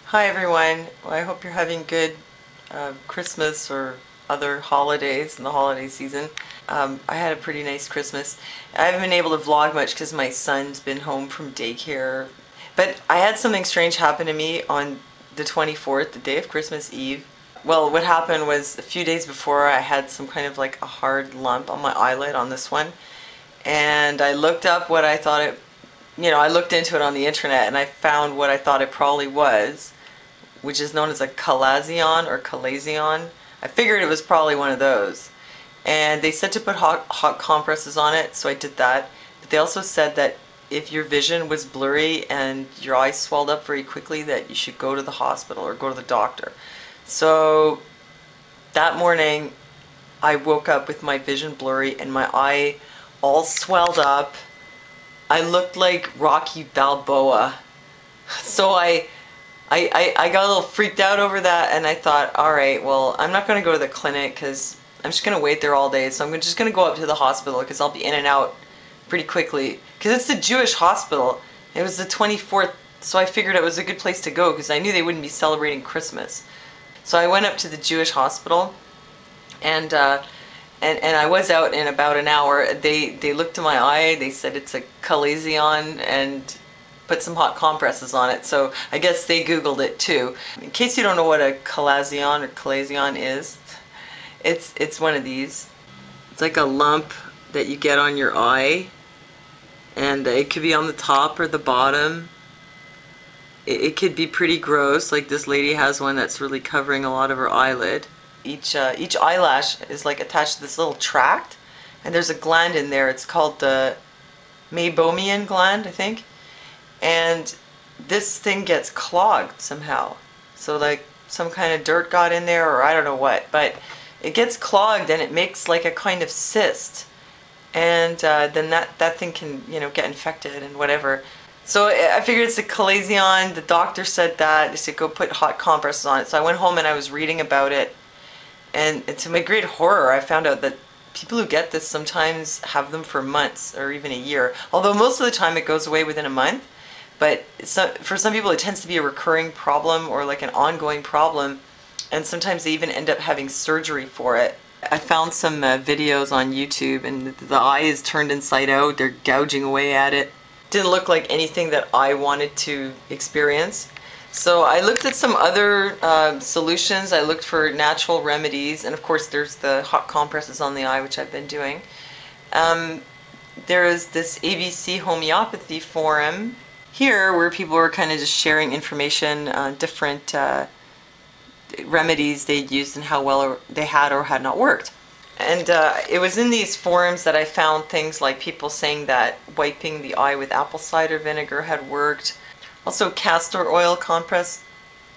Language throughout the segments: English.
Hi everyone. Well, I hope you're having good Christmas or other holidays in the holiday season. I had a pretty nice Christmas. I haven't been able to vlog much because my son's been home from daycare. But I had something strange happen to me on the 24th, the day of Christmas Eve. Well, what happened was a few days before I had some kind of like a hard lump on my eyelid on this one. And I looked up what I thought I looked into it on the internet and I found what I thought it probably was, which is known as a Chalazion or Chalazion. I figured it was probably one of those. And they said to put hot compresses on it, so I did that. But they also said that if your vision was blurry and your eyes swelled up very quickly, that you should go to the hospital or go to the doctor. So that morning I woke up with my vision blurry and my eye all swelled up. I looked like Rocky Balboa. So I got a little freaked out over that, and I thought, all right, well, I'm not going to go to the clinic because I'm just going to wait there all day. So I'm just going to go up to the hospital because I'll be in and out pretty quickly. Because it's the Jewish hospital. It was the 24th, so I figured it was a good place to go because I knew they wouldn't be celebrating Christmas. So I went up to the Jewish hospital, and I was out in about an hour. They looked at my eye. They said it's a chalazion and put some hot compresses on it. So I guess they Googled it too. In case you don't know what a chalazion is, it's one of these. It's like a lump that you get on your eye, and it could be on the top or the bottom. It could be pretty gross. Like this lady has one that's really covering a lot of her eyelid. Each eyelash is like attached to this little tract, and there's a gland in there. It's called the meibomian gland, I think. And this thing gets clogged somehow. So like some kind of dirt got in there, or I don't know what, but it gets clogged and it makes like a kind of cyst. And then that thing can, get infected and whatever. So I figured it's a chalazion. The doctor said that. They said go put hot compresses on it. So I went home and I was reading about it. And to my great horror, I found out that people who get this sometimes have them for months or even a year. Although most of the time it goes away within a month. But for some people it tends to be a recurring problem or like an ongoing problem, and sometimes they even end up having surgery for it. I found some videos on YouTube, and the eye is turned inside out. They're gouging away at it. Didn't look like anything that I wanted to experience. So I looked at some other solutions. I looked for natural remedies, and of course there's the hot compresses on the eye, which I've been doing. There is this ABC homeopathy forum here where people were kind of just sharing information on different remedies they'd used and how well they had or had not worked. And it was in these forums that I found things like people saying that wiping the eye with apple cider vinegar had worked. Also castor oil compress.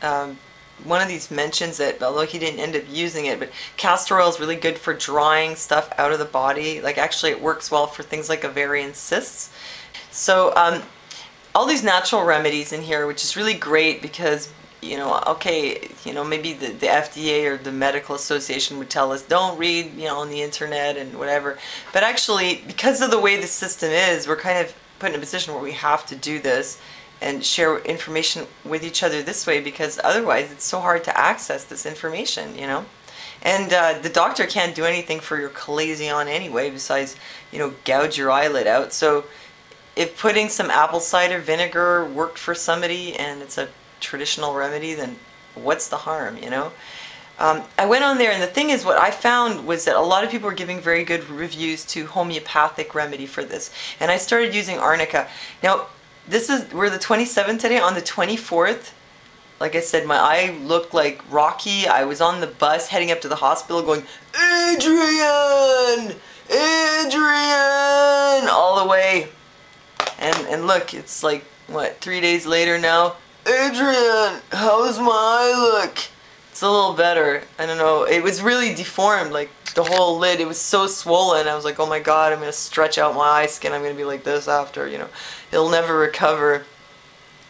One of these mentions it, although he didn't end up using it, but castor oil is really good for drying stuff out of the body. Like actually it works well for things like ovarian cysts. So all these natural remedies in here, which is really great because, okay, maybe the FDA or the medical association would tell us don't read, on the internet and whatever. But actually, because of the way the system is, we're kind of put in a position where we have to do this and share information with each other this way, because otherwise it's so hard to access this information, And the doctor can't do anything for your chalazion anyway besides, gouge your eyelid out. So if putting some apple cider vinegar worked for somebody and it's a traditional remedy, then what's the harm, I went on there, and the thing is, what I found was that a lot of people were giving very good reviews to homeopathic remedy for this. And I started using arnica. Now, we're the 27th today. On the 24th, like I said, my eye looked like Rocky. I was on the bus heading up to the hospital going, Adrian! Adrian! All the way. And look, it's like, what, 3 days later now? Adrian, how's my eye look? It's a little better. I don't know. It was really deformed, like the whole lid. It was so swollen. I was like, oh my god, I'm going to stretch out my eye skin. I'm going to be like this after, It'll never recover.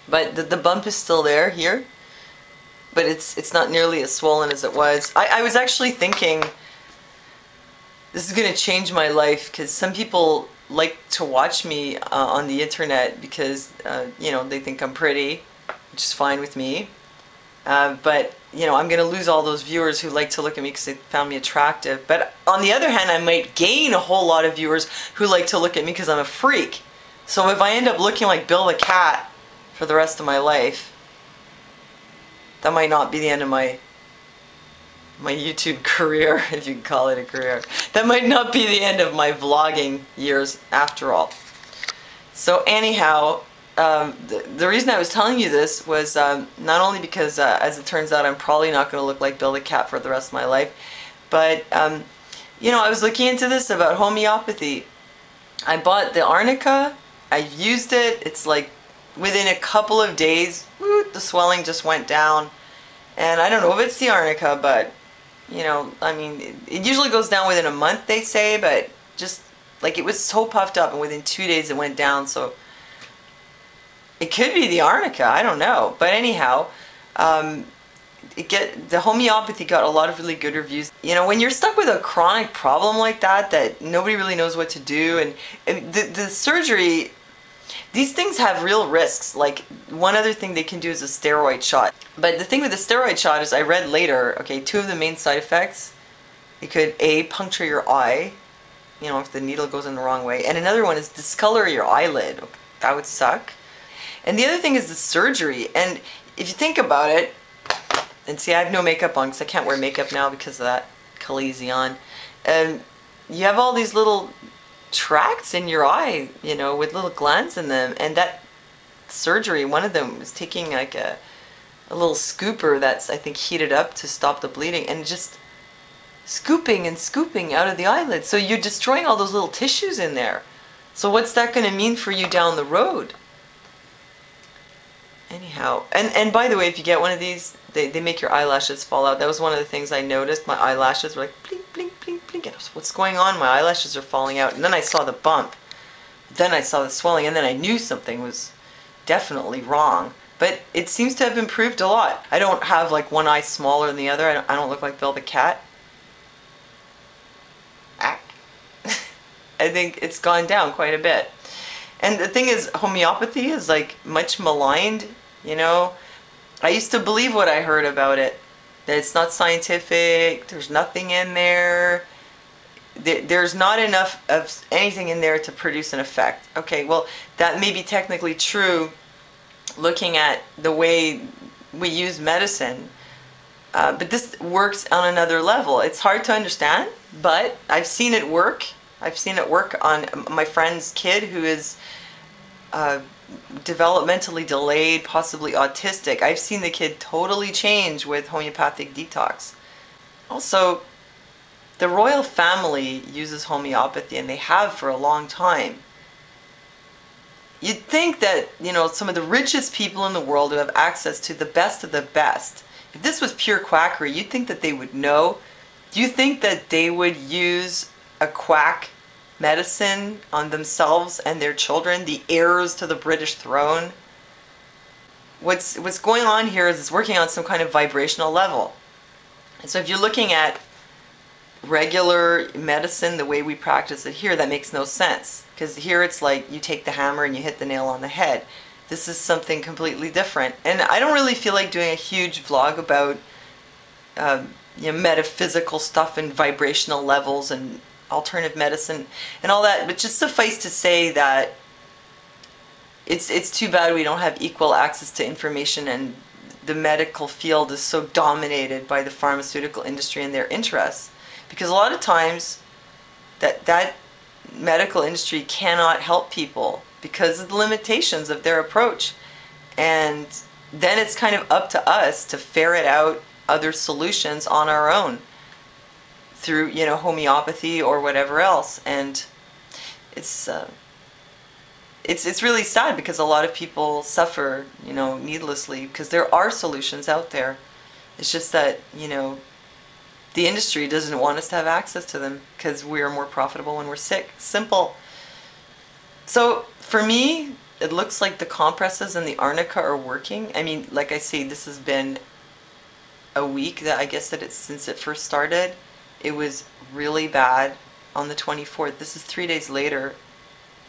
But the bump is still there here. But it's not nearly as swollen as it was. I was actually thinking, this is going to change my life, because some people like to watch me on the internet because, they think I'm pretty, which is fine with me. But I'm going to lose all those viewers who like to look at me because they found me attractive. But on the other hand, I might gain a whole lot of viewers who like to look at me because I'm a freak. So if I end up looking like Bill the Cat for the rest of my life, that might not be the end of my YouTube career, if you can call it a career. That might not be the end of my vlogging years after all. So anyhow, the reason I was telling you this was not only because, as it turns out, I'm probably not going to look like Bill the Cat for the rest of my life, but, I was looking into this about homeopathy. I bought the arnica, I used it, it's like within a couple of days, the swelling just went down. And I don't know if it's the arnica, but, I mean, it usually goes down within a month, they say, but just, like, it was so puffed up, and within 2 days it went down, so it could be the arnica, I don't know. But anyhow, the homeopathy got a lot of really good reviews. When you're stuck with a chronic problem like that nobody really knows what to do, and the surgery, these things have real risks. Like, one other thing they can do is a steroid shot. But the thing with the steroid shot is, I read later, okay, 2 of the main side effects, it could A, puncture your eye, if the needle goes in the wrong way, and another one is discolor your eyelid. That would suck. And the other thing is the surgery. And if you think about it, and see, I have no makeup on because I can't wear makeup now because of that Chalazion. And you have all these little tracts in your eye, with little glands in them. And that surgery, one of them was taking like a little scooper that's, I think, heated up to stop the bleeding, and just scooping and scooping out of the eyelid. So you're destroying all those little tissues in there. So what's that going to mean for you down the road? Anyhow, and by the way, if you get one of these, they make your eyelashes fall out. That was one of the things I noticed. My eyelashes were like blink, blink, blink, blink. And I was, what's going on? My eyelashes are falling out. And then I saw the bump. Then I saw the swelling, and then I knew something was definitely wrong. But it seems to have improved a lot. I don't have like one eye smaller than the other. I don't look like Bill the Cat. I think it's gone down quite a bit. And the thing is, homeopathy is like much maligned, I used to believe what I heard about it, that it's not scientific, there's nothing in there, there's not enough of anything in there to produce an effect. Okay, well, that may be technically true looking at the way we use medicine, but this works on another level. It's hard to understand, but I've seen it work. I've seen it work on my friend's kid who is developmentally delayed, possibly autistic. I've seen the kid totally change with homeopathic detox. Also, the royal family uses homeopathy, and they have for a long time. You'd think that, some of the richest people in the world who have access to the best of the best, if this was pure quackery, you'd think that they would know. Do you think that they would use a quack medicine on themselves and their children, the heirs to the British throne? What's going on here is it's working on some kind of vibrational level. And so if you're looking at regular medicine the way we practice it here, that makes no sense. Because here it's like you take the hammer and you hit the nail on the head. This is something completely different. And I don't really feel like doing a huge vlog about metaphysical stuff and vibrational levels and alternative medicine and all that, but just suffice to say that it's too bad we don't have equal access to information, and the medical field is so dominated by the pharmaceutical industry and their interests, because a lot of times that medical industry cannot help people because of the limitations of their approach, and then it's kind of up to us to ferret out other solutions on our own through, homeopathy or whatever else. And it's really sad because a lot of people suffer, needlessly, because there are solutions out there. It's just that, the industry doesn't want us to have access to them because we are more profitable when we're sick. Simple. So for me, it looks like the compresses and the arnica are working. I mean, like I say, this has been a week that I guess that it's since it first started. It was really bad on the 24th. This is 3 days later,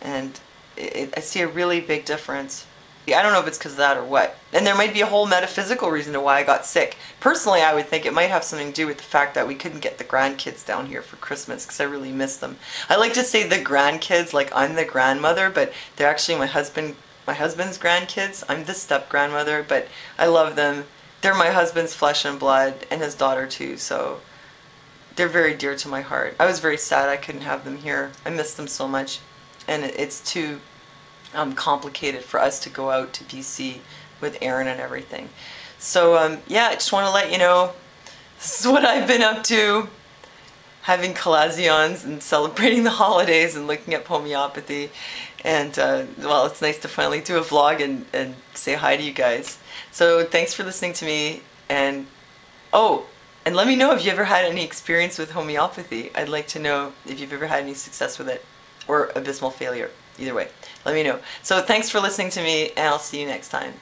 and I see a really big difference. I don't know if it's because of that or what. And there might be a whole metaphysical reason to why I got sick. Personally, I would think it might have something to do with the fact that we couldn't get the grandkids down here for Christmas because I really miss them. I like to say the grandkids like I'm the grandmother, but they're actually my husband's grandkids. I'm the step grandmother, but I love them. They're my husband's flesh and blood and his daughter too, so they're very dear to my heart. I was very sad I couldn't have them here. I miss them so much. And it's too complicated for us to go out to BC with Aaron and everything. So yeah, I just want to let you know this is what I've been up to, having Chalazions and celebrating the holidays and looking at homeopathy. And well, it's nice to finally do a vlog and say hi to you guys. So thanks for listening to me. And oh, and let me know if you ever had any experience with homeopathy. I'd like to know if you've ever had any success with it or abysmal failure. Either way, let me know. So thanks for listening to me, and I'll see you next time.